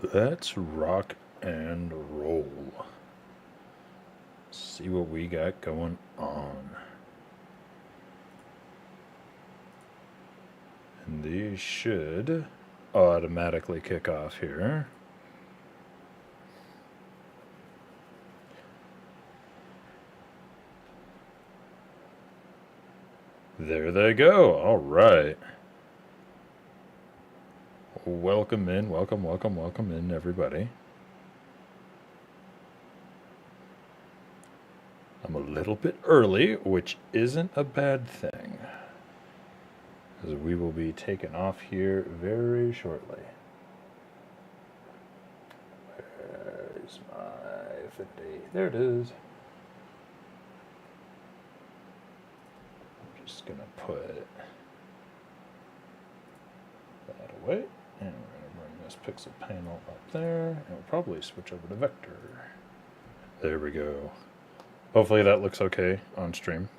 Let's rock and roll. See what we got going on. And these should automatically kick off here. There they go. All right. Welcome in, welcome in, everybody. I'm a little bit early, which isn't a bad thing, because we will be taking off here very shortly. Where's my 50? There it is. I'm just gonna put that away. And we're going to bring this pixel panel up there, and we'll probably switch over to vector. There we go. Hopefully that looks okay on stream.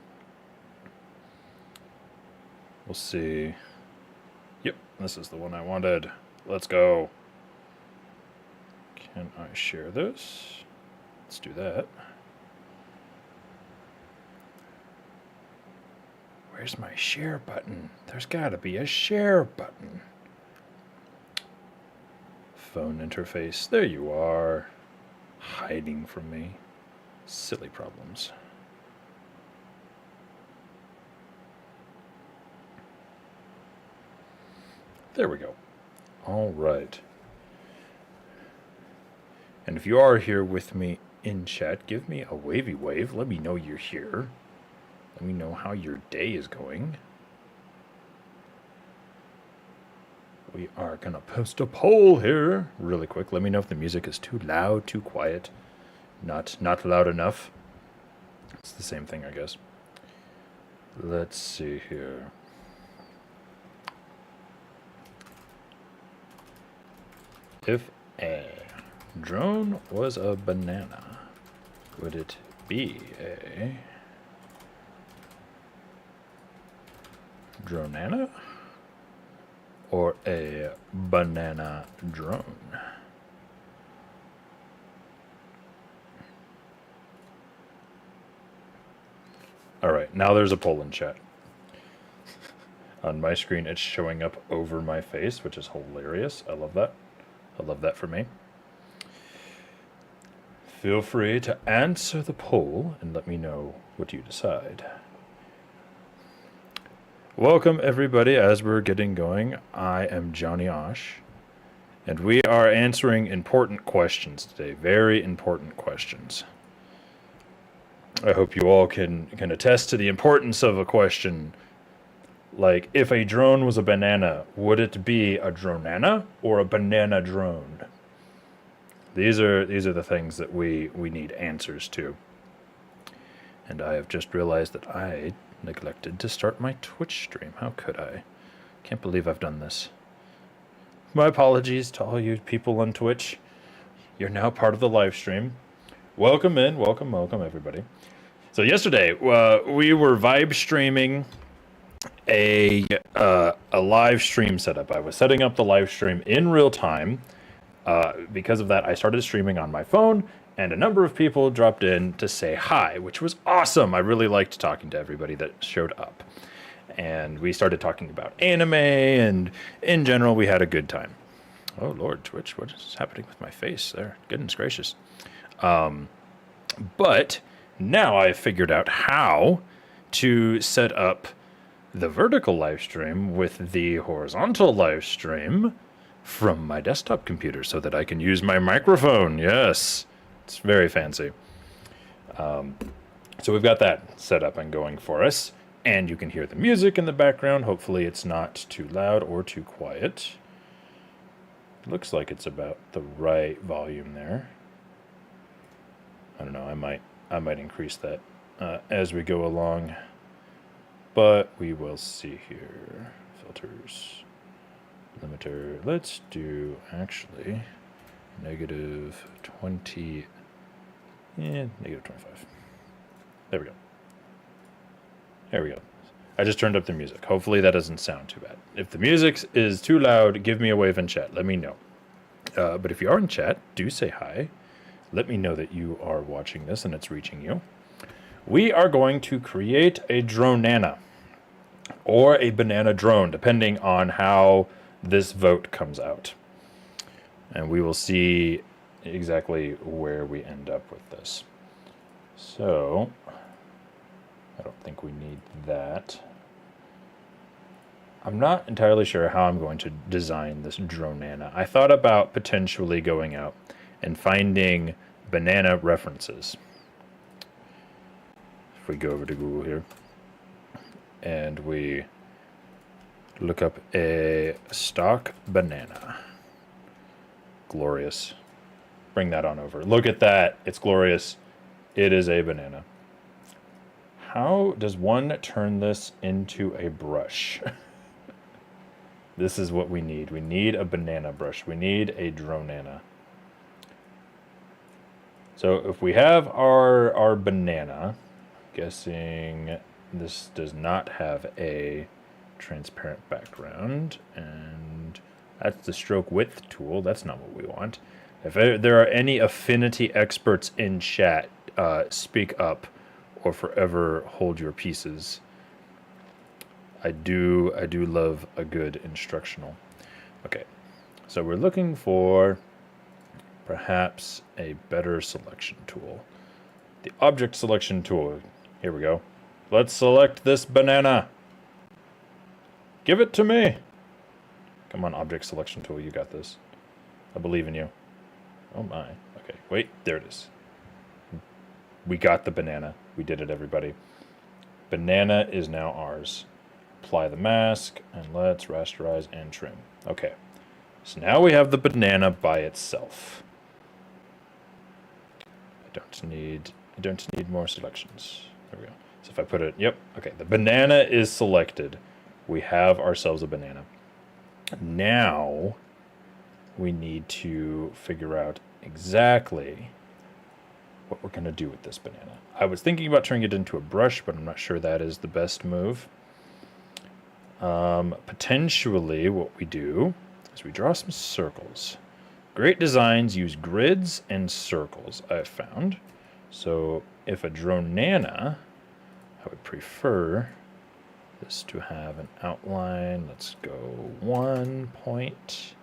We'll see. Yep, this is the one I wanted. Let's go. Can I share this? Let's do that. Where's my share button? There's gotta be a share button. Phone interface. There you are. Hiding from me. Silly problems. There we go. All right. And if you are here with me in chat, give me a wavy wave. Let me know you're here. Let me know how your day is going. We are going to post a poll here really quick. Let me know if the music is too loud, too quiet, not loud enough. It's the same thing, I guess. Let's see here. If a drone was a banana, would it be a Dronana? Or a banana drone? All right, now there's a poll in chat. On my screen, it's showing up over my face, which is hilarious. I love that. I love that for me. Feel free to answer the poll and let me know what you decide. Welcome, everybody. As we're getting going, I am JonyAush, and we are answering important questions today. Very important questions. I hope you all can attest to the importance of a question like, if a drone was a banana, would it be a Dronana or a banana drone? These are the things that we need answers to. And I have just realized that I neglected to start my Twitch stream. How could I? Can't believe I've done this. My apologies to all you people on Twitch. You're now part of the live stream. Welcome in, welcome everybody. So yesterday, we were vibe streaming a live stream setup. I was setting up the live stream in real time. Because of that, I started streaming on my phone, and a number of people dropped in to say hi, which was awesome. I really liked talking to everybody that showed up. And we started talking about anime, and in general, we had a good time. Oh, Lord, Twitch, what is happening with my face there? Goodness gracious. But now I've figured out how to set up the vertical live stream with the horizontal live stream from my desktop computer so that I can use my microphone. Yes, it's very fancy. So we've got that set up and going for us. And you can hear the music in the background. Hopefully it's not too loud or too quiet. Looks like it's about the right volume there. I don't know, I might increase that as we go along. But we will see here. Filters. Limiter. Let's do actually -20. Yeah, -25. There we go. There we go. I just turned up the music. Hopefully that doesn't sound too bad. If the music is too loud, give me a wave in chat. Let me know. But if you are in chat, do say hi. Let me know that you are watching this and it's reaching you. We are going to create a Dronana, or a banana drone, depending on how this vote comes out. And we will see exactly where we end up with this. So, I don't think we need that. I'm not entirely sure how I'm going to design this Dronana. I thought about potentially going out and finding banana references. If we go over to Google here, and we look up a stock banana. Glorious. Bring that on over. Look at that. It's glorious. It is a banana. How does one turn this into a brush? This is what we need. We need a banana brush. We need a Dronana. So if we have our banana, I'm guessing this does not have a transparent background, and that's the stroke width tool. That's not what we want. If there are any affinity experts in chat, speak up or forever hold your pieces. I do love a good instructional. Okay, so we're looking for perhaps a better selection tool. The object selection tool. Here we go. Let's select this banana. Give it to me. Come on, object selection tool. You got this. I believe in you. Oh my. Okay, wait. There it is. We got the banana. We did it, everybody. Banana is now ours. Apply the mask, and let's rasterize and trim. Okay. So now we have the banana by itself. I don't need more selections. There we go. So if I put it, yep, okay, the banana is selected. We have ourselves a banana. Now we need to figure out exactly what we're going to do with this banana. I was thinking about turning it into a brush, but I'm not sure that is the best move. Potentially what we do is we draw some circles. Great designs use grids and circles, I've found. So if a Dronana, I would prefer this to have an outline. Let's go 1 point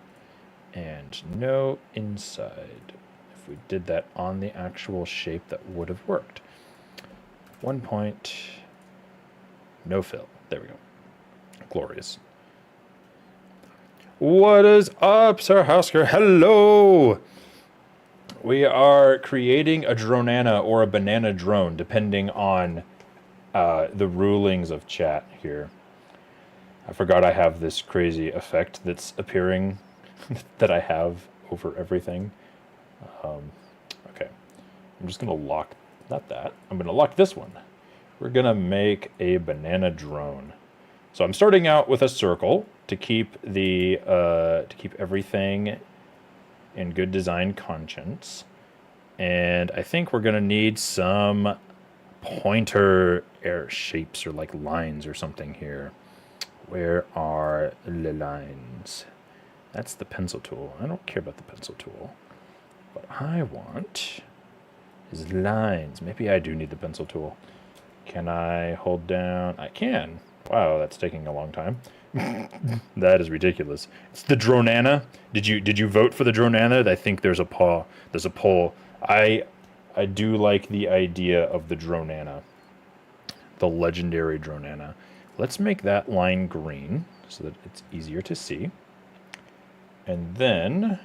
and no inside. If we did that on the actual shape, that would have worked. 1 point, no fill. There we go. Glorious. What is up, Sir Husker? Hello! We are creating a Dronana or a banana drone, depending on the rulings of chat here. I forgot I have this crazy effect that's appearing that I have over everything. Okay. I'm just going to lock, not that, I'm going to lock this one. We're going to make a banana drone. So I'm starting out with a circle to keep the everything in good design conscience, and I think we're gonna need some pointer air shapes or like lines or something here. Where are the lines? That's the pencil tool. I don't care about the pencil tool. What I want is lines. Maybe I do need the pencil tool. Can I hold down? I can. Wow, that's taking a long time. That is ridiculous. It's the Dronana. Did you vote for the Dronana? I think there's a poll. I do like the idea of the Dronana. The legendary Dronana. Let's make that line green so that it's easier to see. And then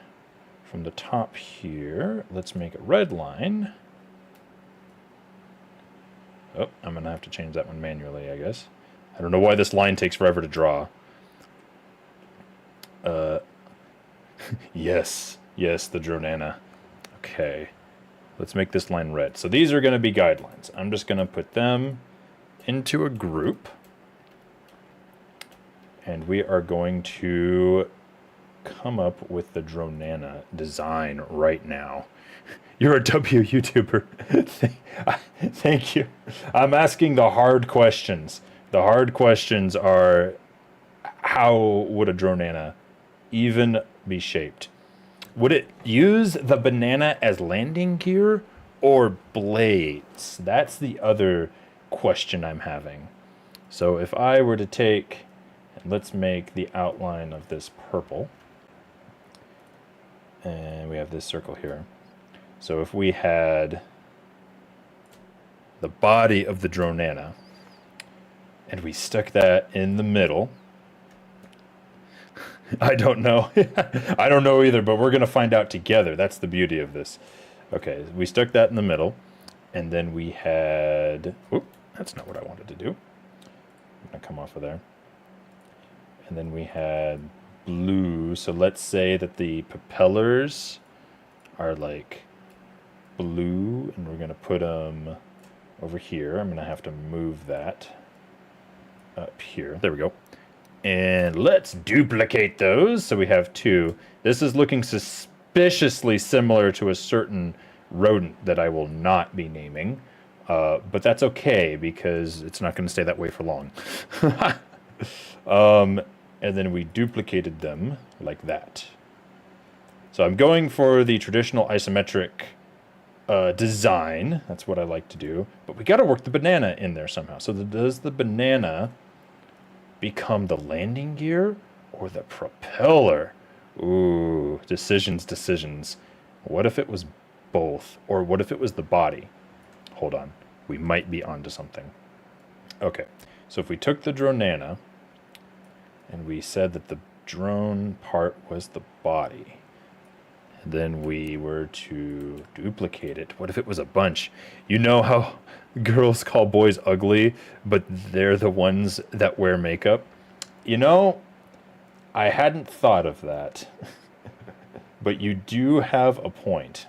from the top here, let's make a red line. Oh, I'm gonna have to change that one manually, I guess. I don't know why this line takes forever to draw. Yes, the Dronana. Okay, let's make this line red. So these are going to be guidelines. I'm just going to put them into a group. And we are going to come up with the Dronana design right now. You're a W YouTuber. Thank you. I'm asking the hard questions. The hard questions are, how would a Dronana even be shaped? Would it use the banana as landing gear or blades? That's the other question I'm having. So if I were to take, and let's make the outline of this purple, and we have this circle here. So if we had the body of the Dronana, and we stuck that in the middle, I don't know. I don't know either, but we're going to find out together. That's the beauty of this. Okay, we stuck that in the middle, and then we had... Oop, that's not what I wanted to do. I'm going to come off of there. And then we had blue. So let's say that the propellers are like blue, and we're going to put them over here. I'm going to have to move that up here. There we go. And let's duplicate those. So we have two. This is looking suspiciously similar to a certain rodent that I will not be naming. But that's okay because it's not going to stay that way for long. And then we duplicated them like that. So I'm going for the traditional isometric design. That's what I like to do. But we got to work the banana in there somehow. So does the banana become the landing gear or the propeller? Ooh, decisions. What if it was both? Or what if it was the body? Hold on. We might be onto something. Okay, so if we took the Dronana and we said that the drone part was the body, and then we were to duplicate it, what if it was a bunch? You know how girls call boys ugly, but they're the ones that wear makeup? You know, I hadn't thought of that. But you do have a point.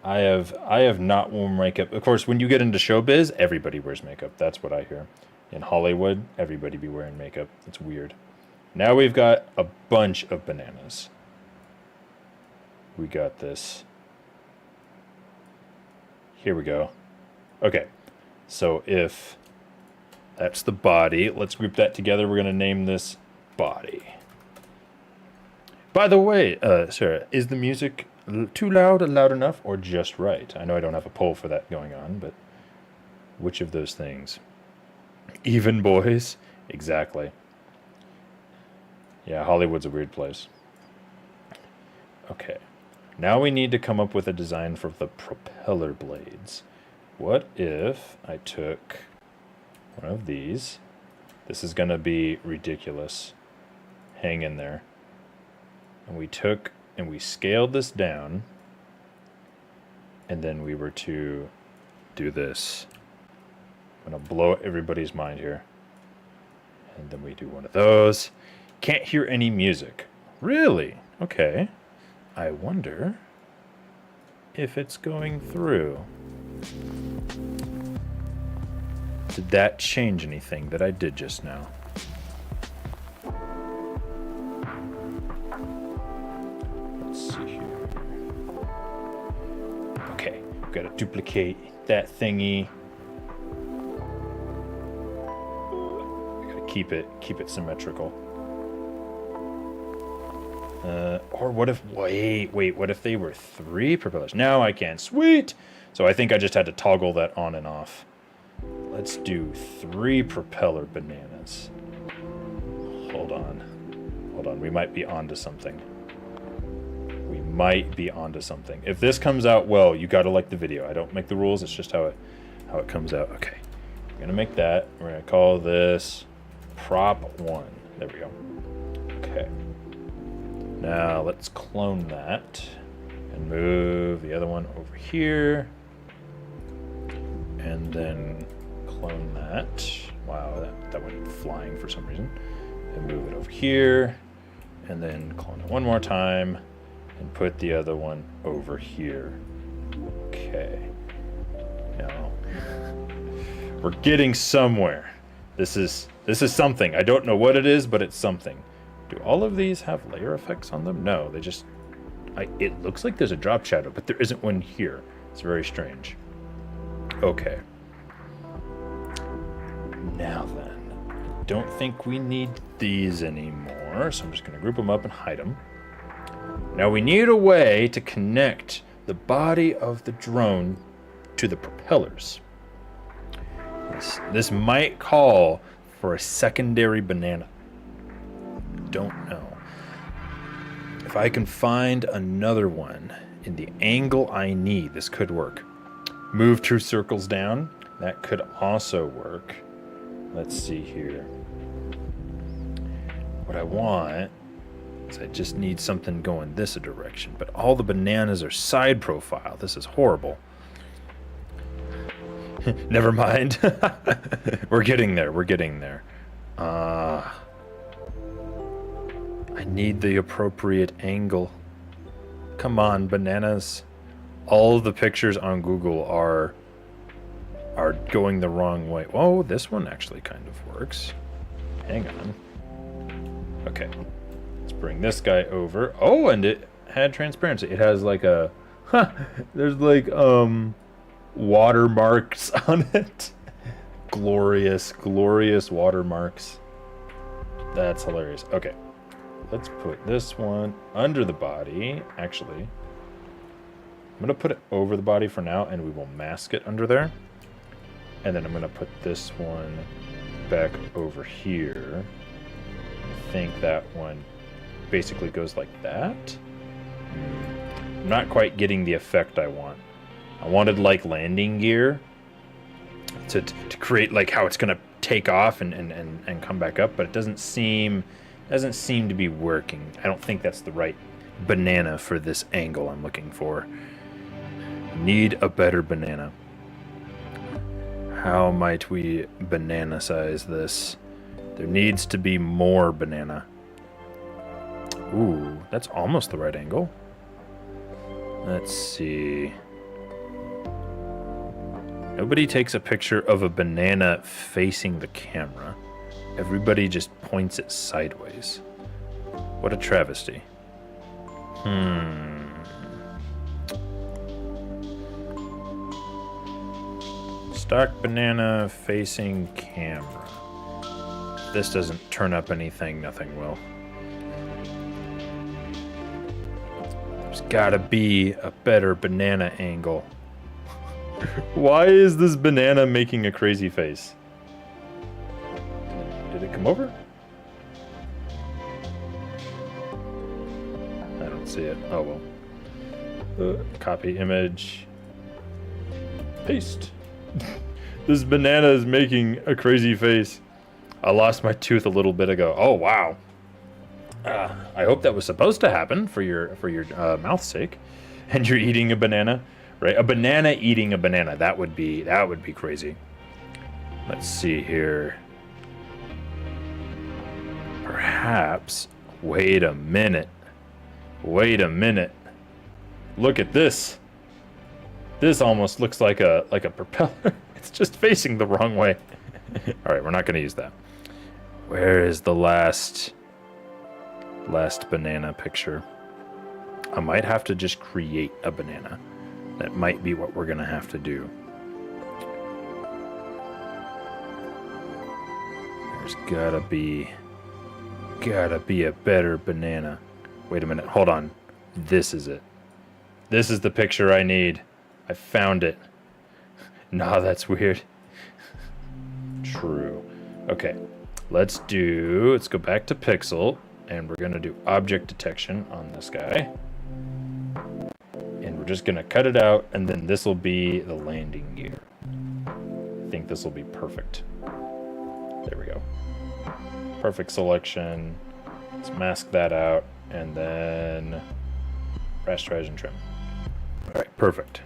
I have not worn makeup. Of course, when you get into showbiz, everybody wears makeup. That's what I hear. In Hollywood, everybody be wearing makeup. It's weird. Now we've got a bunch of bananas. We got this. Here we go. Okay, so if that's the body, let's group that together. We're going to name this body. By the way, Sarah, is the music too loud or loud enough or just right? I know I don't have a poll for that going on, but which of those things? Even boys? Exactly. Yeah, Hollywood's a weird place. Okay. Now we need to come up with a design for the propeller blades. What if I took one of these? This is going to be ridiculous. Hang in there. And we took and we scaled this down. And then we were to do this. I'm going to blow everybody's mind here. And then we do one of those. Can't hear any music. Really? Okay. I wonder if it's going through. Did that change anything that I did just now? Let's see here. Okay, we've got to duplicate that thingy. We got to keep it symmetrical. Or what if, wait, what if they were 3 propellers? Now I can, sweet! So I think I just had to toggle that on and off. Let's do 3 propeller bananas. Hold on, we might be onto something. If this comes out well, you gotta like the video. I don't make the rules, it's just how it comes out. Okay, we're gonna make that. We're gonna call this prop 1. There we go. Okay. Now let's clone that and move the other one over here. And then clone that. Wow, that went flying for some reason. And move it over here. And then clone it one more time. And put the other one over here. Okay. Now, we're getting somewhere. This is something. I don't know what it is, but it's something. Do all of these have layer effects on them? No, they just... it looks like there's a drop shadow, but there isn't one here. It's very strange. Okay. Now then, I don't think we need these anymore, so I'm just going to group them up and hide them. Now we need a way to connect the body of the drone to the propellers. This might call for a secondary banana. Don't know. If I can find another one in the angle I need, this could work. Move 2 circles down. That could also work. Let's see here. What I want is I just need something going this direction, but all the bananas are side profile. This is horrible. Never mind. We're getting there. We're getting there. I need the appropriate angle. Come on, bananas. All of the pictures on Google are going the wrong way. Whoa, this one actually kind of works. Hang on. Okay. Let's bring this guy over. Oh, and it had transparency. It has like a... there's like, watermarks on it. Glorious, glorious watermarks. That's hilarious. Okay. Let's put this one under the body. Actually, I'm going to put it over the body for now, and we will mask it under there. And then I'm going to put this one back over here. I think that one basically goes like that. I'm not quite getting the effect I want. I wanted like landing gear to create like how it's going to take off and come back up, but it doesn't seem to be working. I don't think that's the right banana for this angle I'm looking for. Need a better banana. How might we banana size this? There needs to be more banana. Ooh, that's almost the right angle. Let's see. Nobody takes a picture of a banana facing the camera. Everybody just points it sideways. What a travesty. Stock banana facing camera. If this doesn't turn up anything, nothing will. There's gotta be a better banana angle. Why is this banana making a crazy face? Did it come over? I don't see it. Oh well. Copy image. Paste. This banana is making a crazy face. I lost my tooth a little bit ago. Oh wow. I hope that was supposed to happen for your mouth's sake, and you're eating a banana, right? A banana eating a banana. That would be crazy. Let's see here. Perhaps. Wait a minute. Wait a minute. Look at this. This almost looks like a propeller. It's just facing the wrong way. All right, we're not going to use that. Where is the last banana picture? I might have to just create a banana. That might be what we're going to have to do. There's gotta be a better banana. Wait a minute, hold on. This is it. This is the picture I need. I found it. Nah, that's weird. True. Okay, let's go back to pixel, and we're gonna do object detection on this guy. And we're just gonna cut it out, and then this will be the landing gear. I think this will be perfect. There we go. Perfect selection. Let's mask that out, and then rasterize and trim. All right, perfect.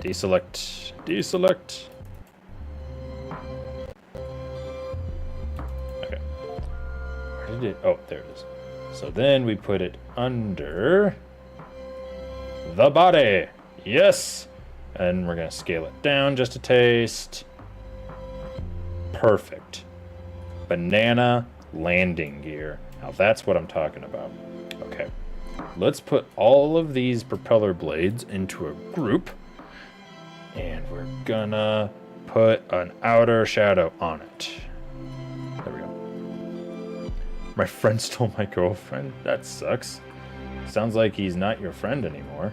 Deselect, deselect. Okay. Where did it? Oh, there it is. So then we put it under the body. Yes. And we're gonna scale it down just a taste. Perfect. Banana landing gear. Now that's what I'm talking about. Okay. Let's put all of these propeller blades into a group. And we're gonna put an outer shadow on it. There we go. My friend stole my girlfriend. That sucks. Sounds like he's not your friend anymore.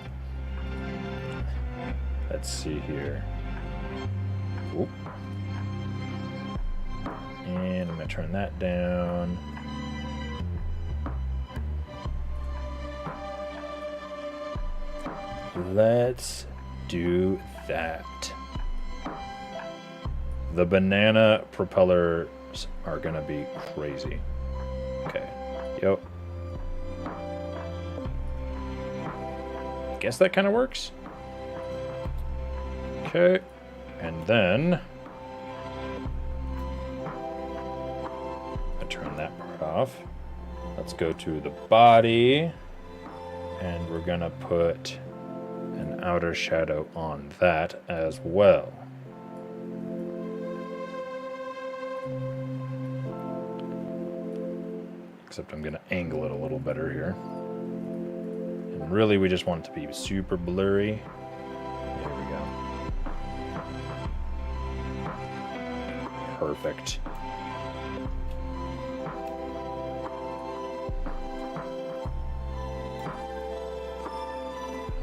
Let's see here. Oop. And I'm going to turn that down. Let's do that. The banana propellers are going to be crazy. Okay. Yep. Guess that kind of works. Okay. And then I turn that part off. Let's go to the body. And we're going to put an outer shadow on that as well. Except I'm going to angle it a little better here. And really, we just want it to be super blurry. There we go. Perfect.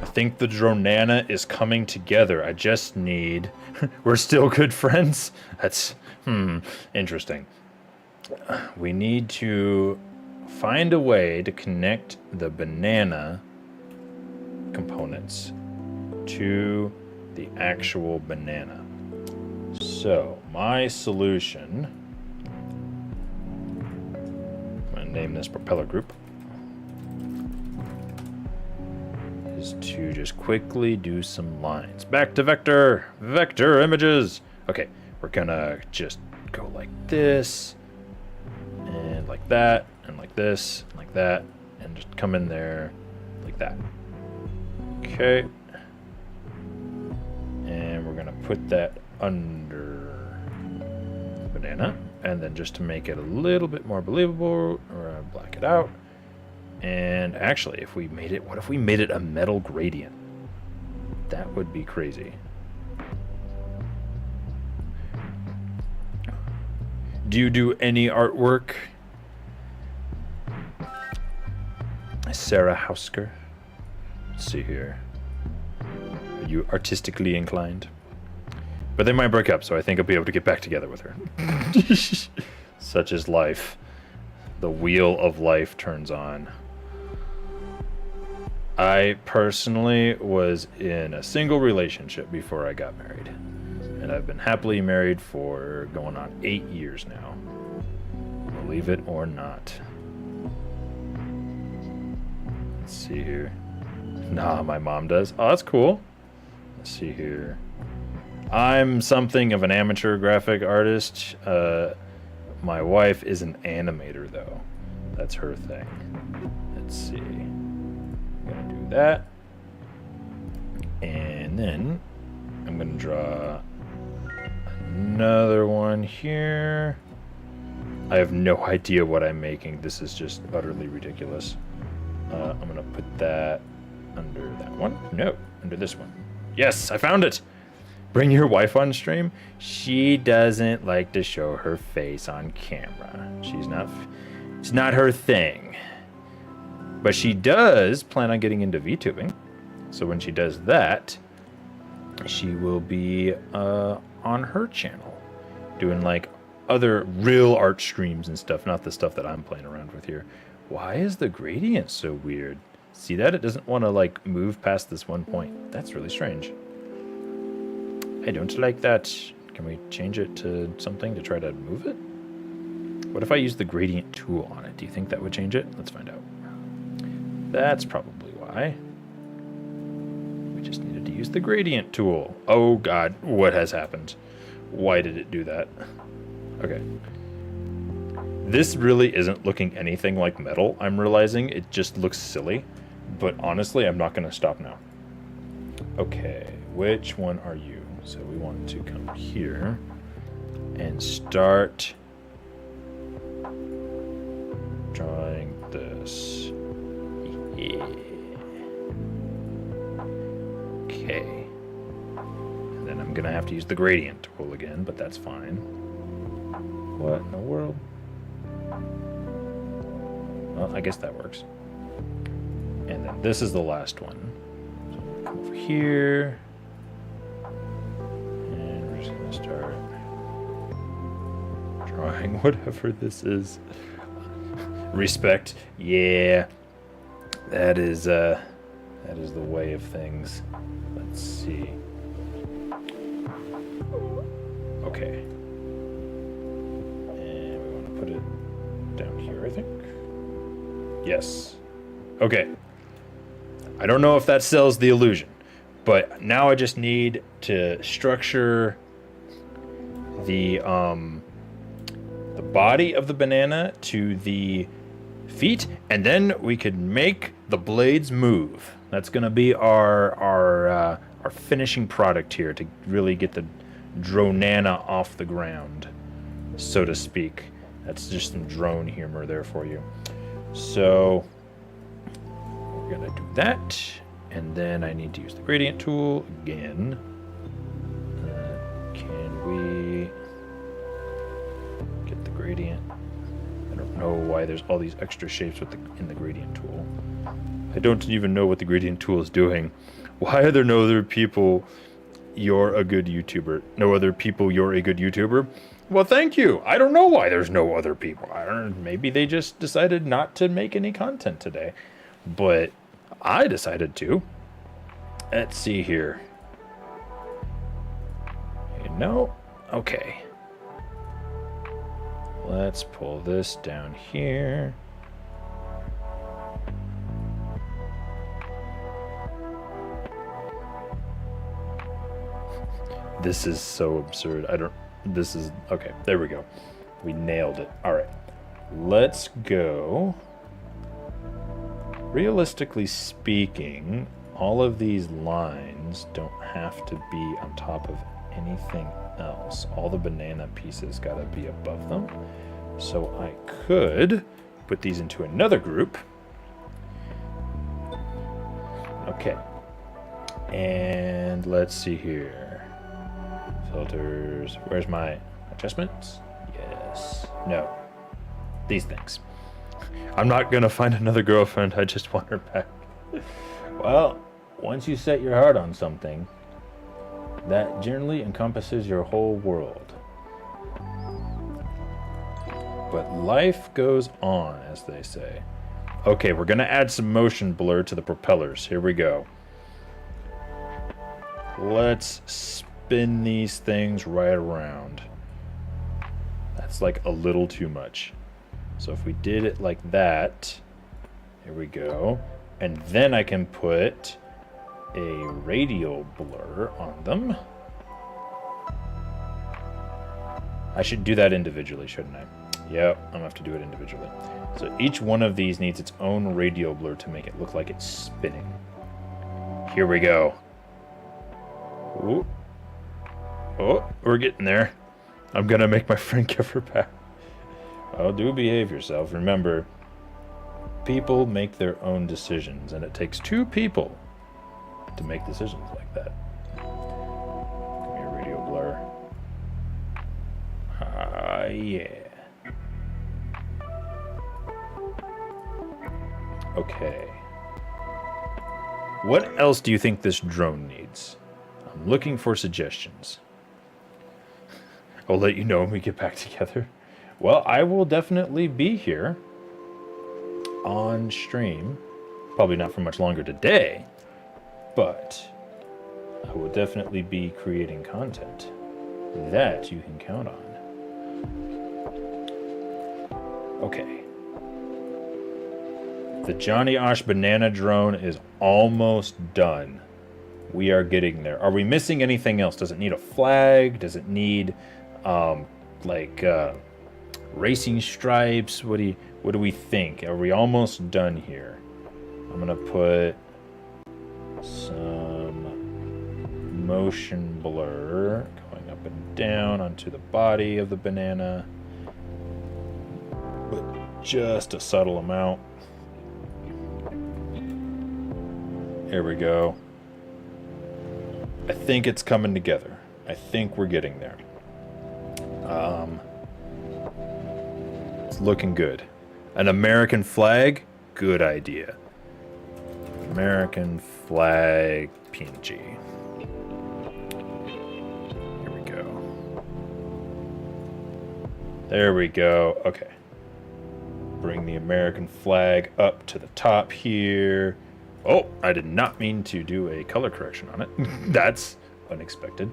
I think the Dronana is coming together. I just need... We're still good friends? That's... interesting. We need to find a way to connect the banana components to the actual banana. So, my solution... I'm going to name this propeller group. Is to just quickly do some lines. Back to vector! Vector images! Okay, we're gonna just go like this, and like that, and like this, and like that, and just come in there like that. Okay. And we're gonna put that under the banana, and then just to make it a little bit more believable, we're gonna black it out. And actually, if we made it, what if we made it a metal gradient? That would be crazy. Do you do any artwork? Sarah Hausker. Let's see here. Are you artistically inclined? But they might break up, so I think I'll be able to get back together with her. Such is life. The wheel of life turns on. I personally was in a single relationship before I got married. And I've been happily married for going on 8 years now. Believe it or not. Let's see here. Nah, my mom does. Oh, that's cool. Let's see here. I'm something of an amateur graphic artist. My wife is an animator, though. That's her thing. Let's see. I'm gonna do that. And then I'm gonna draw another one here. I have no idea what I'm making. This is just utterly ridiculous. I'm gonna put that under that one. No, under this one. Yes, I found it. Bring your wife on stream. She doesn't like to show her face on camera. It's not her thing. But she does plan on getting into VTubing. So when she does that, she will be on her channel doing like other real art streams and stuff, not the stuff that I'm playing around with here. Why is the gradient so weird? See that? It doesn't want to like move past this one point. That's really strange. I don't like that. Can we change it to something to try to move it? What if I use the gradient tool on it? Do you think that would change it? Let's find out. That's probably why. We just needed to use the gradient tool. Oh god, what has happened? Why did it do that? Okay. This really isn't looking anything like metal, I'm realizing. It just looks silly. But honestly, I'm not going to stop now. Okay, which one are you? So we want to come here and start drawing this. Yeah. Okay. And then I'm going to have to use the gradient tool again, but that's fine. What in the world? Well, I guess that works. And then this is the last one. So come over here. And we're just going to start drawing whatever this is. Respect. Yeah. That is the way of things. Let's see. Okay. And we want to put it down here, I think. Yes. Okay. I don't know if that sells the illusion, but now I just need to structure the body of the banana to the feet, and then we could make the blades move. That's gonna be our finishing product here to really get the Dronana off the ground, so to speak. That's just some drone humor there for you. So we're gonna do that, and then I need to use the gradient tool again. Can we get the gradient? I don't know why there's all these extra shapes in the gradient tool. I don't even know what the gradient tool is doing. Why are there no other people? You're a good YouTuber. No other people. You're a good YouTuber. Well, thank you. I don't know why there's no other people. I don't know. Maybe they just decided not to make any content today, but I decided to. Let's see here. No. Okay. Let's pull this down here. This is so absurd. Okay, there we go. We nailed it. All right. Let's go. Realistically speaking, all of these lines don't have to be on top of anything else. All the banana pieces gotta be above them. So I could put these into another group. Okay. And let's see here. Filters. Where's my adjustments? Yes. No. These things. I'm not gonna find another girlfriend. I just want her back. Well, once you set your heart on something, that generally encompasses your whole world. But life goes on, as they say. Okay, we're gonna add some motion blur to the propellers. Here we go. Let's spin these things right around. That's like a little too much. So if we did it like that, here we go. And then I can put a radial blur on them. I should do that individually, shouldn't I? Yep, I'm gonna have to do it individually. So each one of these needs its own radial blur to make it look like it's spinning. Here we go. Ooh. Oh, we're getting there. I'm gonna make my friend give her back. Oh, do behave yourself. Remember, people make their own decisions, and it takes two people to make decisions like that. Give me a radial blur. Yeah. Okay. What else do you think this drone needs? I'm looking for suggestions. I'll let you know when we get back together. Well, I will definitely be here on stream. Probably not for much longer today, but I will definitely be creating content that you can count on. Okay. The JonyAush banana drone is almost done. We are getting there. Are we missing anything else? Does it need a flag? Does it need racing stripes? What do we think? Are we almost done here? I'm gonna put some motion blur going up and down onto the body of the banana, but just a subtle amount. Here we go. I think it's coming together. I think we're getting there. It's looking good. An American flag? Good idea. American flag PNG. Here we go. There we go. Okay. Bring the American flag up to the top here. Oh, I did not mean to do a color correction on it. That's unexpected.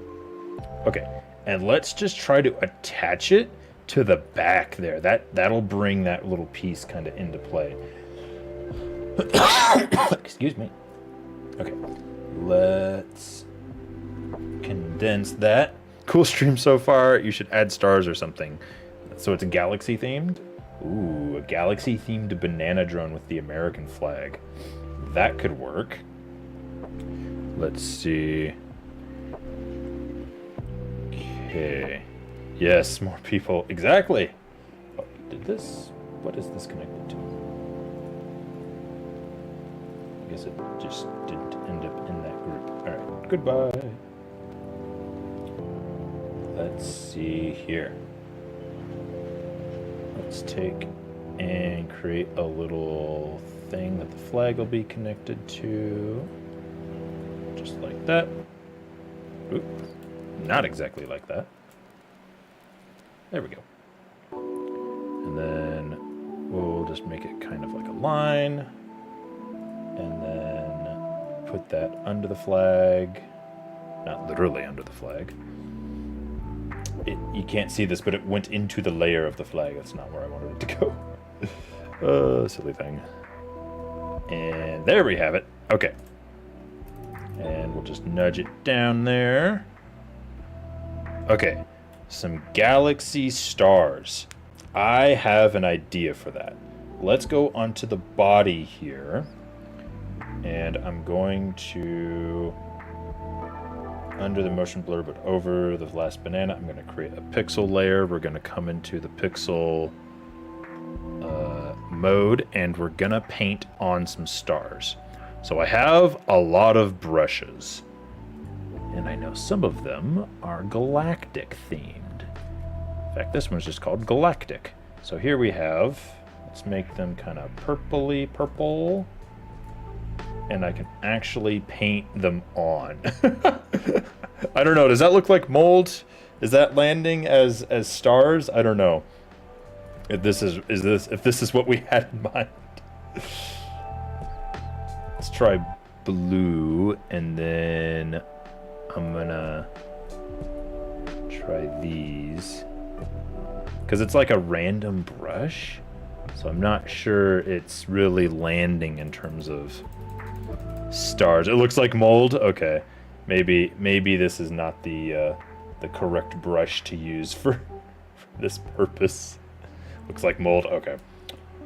Okay, and let's just try to attach it to the back there. That'll bring that little piece kind of into play. Excuse me. Okay, let's condense that. Cool stream so far. You should add stars or something. So it's a galaxy themed. Ooh, a galaxy themed banana drone with the American flag. That could work. Let's see. Okay. Yes, more people. Exactly. Oh, what is this connected to? I guess it just didn't end up in that group. All right, goodbye. Let's see here. Let's take and create a little thing that the flag will be connected to. Just like that. Oop. Not exactly like that. There we go. And then we'll just make it kind of like a line. And then put that under the flag. Not literally under the flag. You can't see this, but it went into the layer of the flag. That's not where I wanted it to go. Silly thing. And there we have it. Okay. And we'll just nudge it down there. Okay. Some galaxy stars. I have an idea for that. Let's go onto the body here. And I'm going to... under the motion blur, but over the last banana, I'm going to create a pixel layer. We're going to come into the pixel mode, and we're going to paint on some stars. So I have a lot of brushes, and I know some of them are galactic themed. In fact, this one's just called Galactic. So here we have, let's make them kind of purpley purple. And I can actually paint them on. I don't know. Does that look like mold? Is that landing as stars? I don't know. If this is what we had in mind. Let's try blue, and then I'm gonna try these, because it's like a random brush, so I'm not sure it's really landing in terms of stars. It looks like mold. Okay, maybe this is not the correct brush to use for this purpose. Looks like mold. Okay,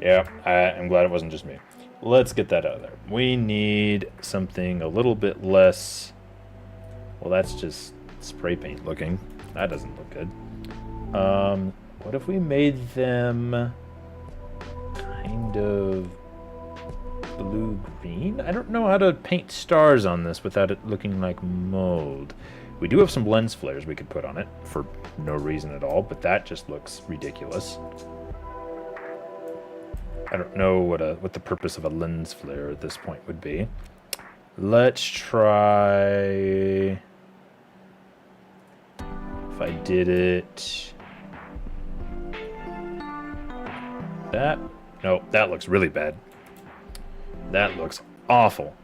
yeah, I'm glad it wasn't just me. Let's get that out of there. We need something a little bit less. Well, that's just spray paint looking. That doesn't look good. What if we made them kind of blue-green? I don't know how to paint stars on this without it looking like mold. We do have some lens flares we could put on it for no reason at all, but that just looks ridiculous. I don't know what the purpose of a lens flare at this point would be. Let's try... if I did it... that? No, that looks really bad. That looks awful.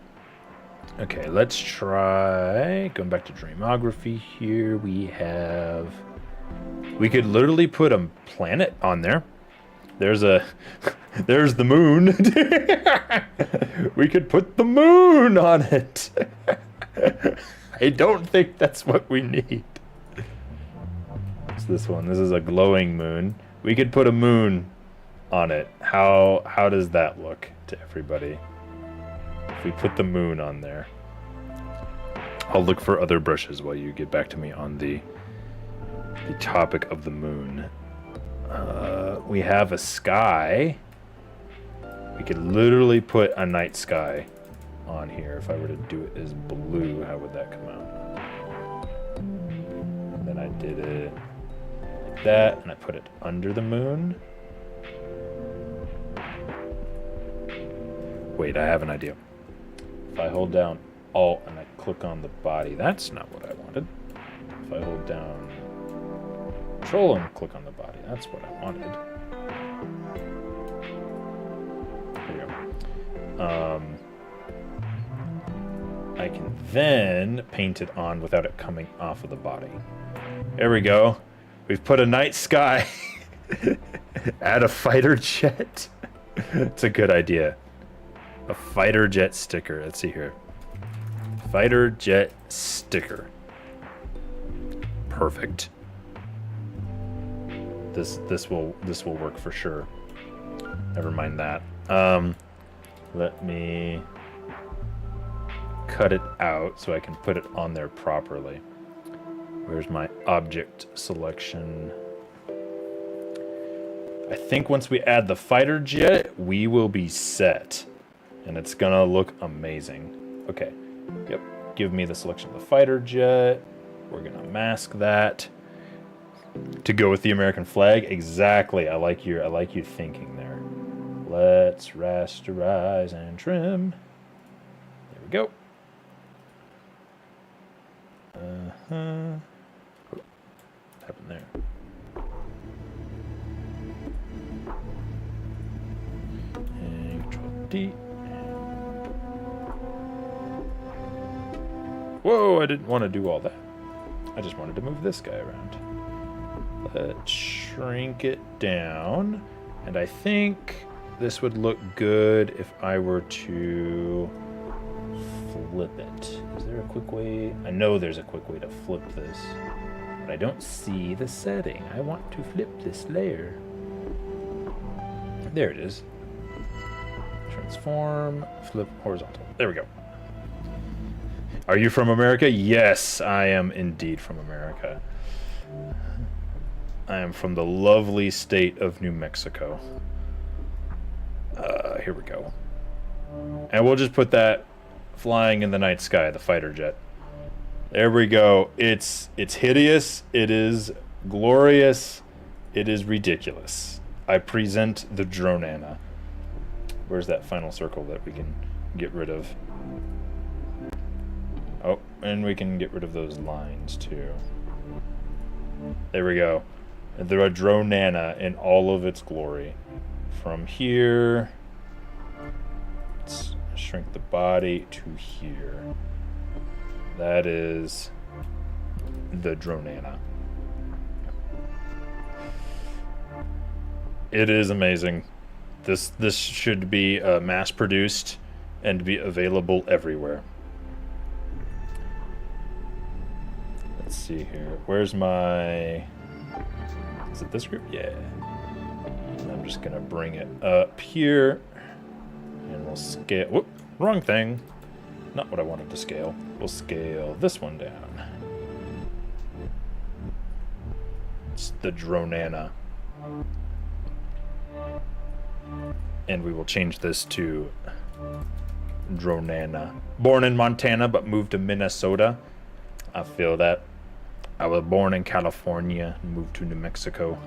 Okay, let's try... going back to Dreamography here, we have... we could literally put a planet on there. There's the moon. We could put the moon on it. I don't think that's what we need. What's this one? This is a glowing moon. We could put a moon on it. How does that look to everybody? If we put the moon on there. I'll look for other brushes while you get back to me on the topic of the moon. We have a sky. We could literally put a night sky on here. If I were to do it as blue, how would that come out? And then I did it like that, and I put it under the moon. Wait, I have an idea. If I hold down Alt and I click on the body, that's not what I wanted. If I hold down Control and click on the body, that's what I wanted. There we go. I can then paint it on without it coming off of the body. There we go. We've put a night sky. Add a fighter jet. It's a good idea. A fighter jet sticker. Let's see here. Fighter jet sticker. Perfect. This will work for sure. Never mind that. Let me cut it out so I can put it on there properly. Where's my object selection? I think once we add the fighter jet, we will be set. And it's gonna look amazing. Okay, yep, give me the selection of the fighter jet. We're gonna mask that to go with the American flag. Exactly, I like you thinking there. Let's rasterize and trim. There we go. What happened there? And Control D. Whoa, I didn't want to do all that. I just wanted to move this guy around. Let's shrink it down. And I think this would look good if I were to flip it. Is there a quick way? I know there's a quick way to flip this, but I don't see the setting. I want to flip this layer. There it is. Transform, flip horizontal. There we go. Are you from America? Yes, I am indeed from America. I am from the lovely state of New Mexico. Here we go. And we'll just put that flying in the night sky, the fighter jet. There we go. It's hideous. It is glorious. It is ridiculous. I present the Dronana. Where's that final circle that we can get rid of? Oh, and we can get rid of those lines too. There we go. The Dronana in all of its glory. From here, let's shrink the body to here. That is the Dronana. It is amazing. This should be mass produced and be available everywhere. Let's see here. Where's my... Is it this group? Yeah. I'm just gonna bring it up here. And we'll scale... Whoop! Wrong thing. Not what I wanted to scale. We'll scale this one down. It's the Dronana. And we will change this to Dronana. Born in Montana, but moved to Minnesota. I feel that. I was born in California and moved to New Mexico.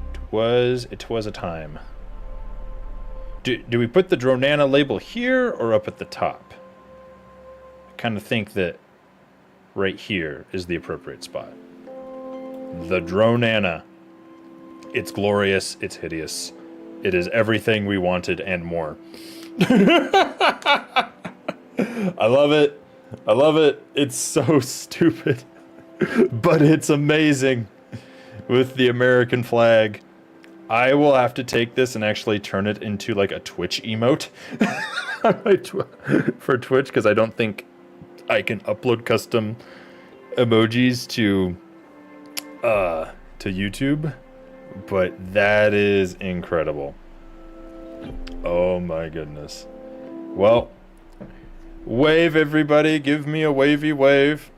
It was a time. Do we put the Dronana label here or up at the top? I kind of think that right here is the appropriate spot. The Dronana. It's glorious. It's hideous. It is everything we wanted and more. I love it. I love it. It's so stupid, but it's amazing with the American flag. I will have to take this and actually turn it into like a Twitch emote for Twitch, because I don't think I can upload custom emojis to YouTube, but that is incredible. Oh my goodness. Well, wave everybody, give me a wavy wave.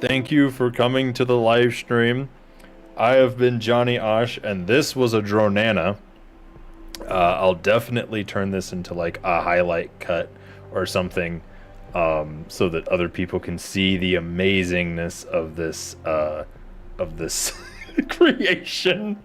Thank you for coming to the live stream. I have been JonyAush, and this was a Dronana. I'll definitely turn this into like a highlight cut or something, so that other people can see the amazingness of this creation.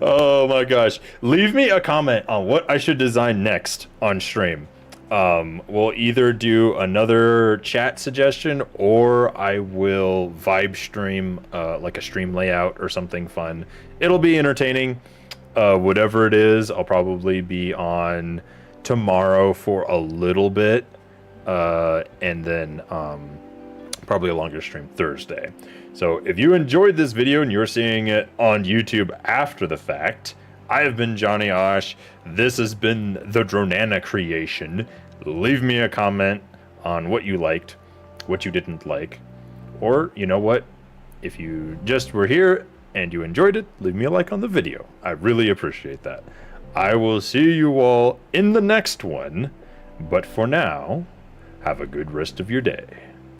Oh my gosh. Leave me a comment on what I should design next on stream. We'll either do another chat suggestion or I will vibe stream like a stream layout or something fun. It'll be entertaining. Whatever it is, I'll probably be on tomorrow for a little bit. And then probably a longer stream Thursday. So if you enjoyed this video and you're seeing it on YouTube after the fact, I have been JonyAush. This has been the Dronana creation. Leave me a comment on what you liked, what you didn't like, or you know what? If you just were here and you enjoyed it, leave me a like on the video. I really appreciate that. I will see you all in the next one, but for now, have a good rest of your day.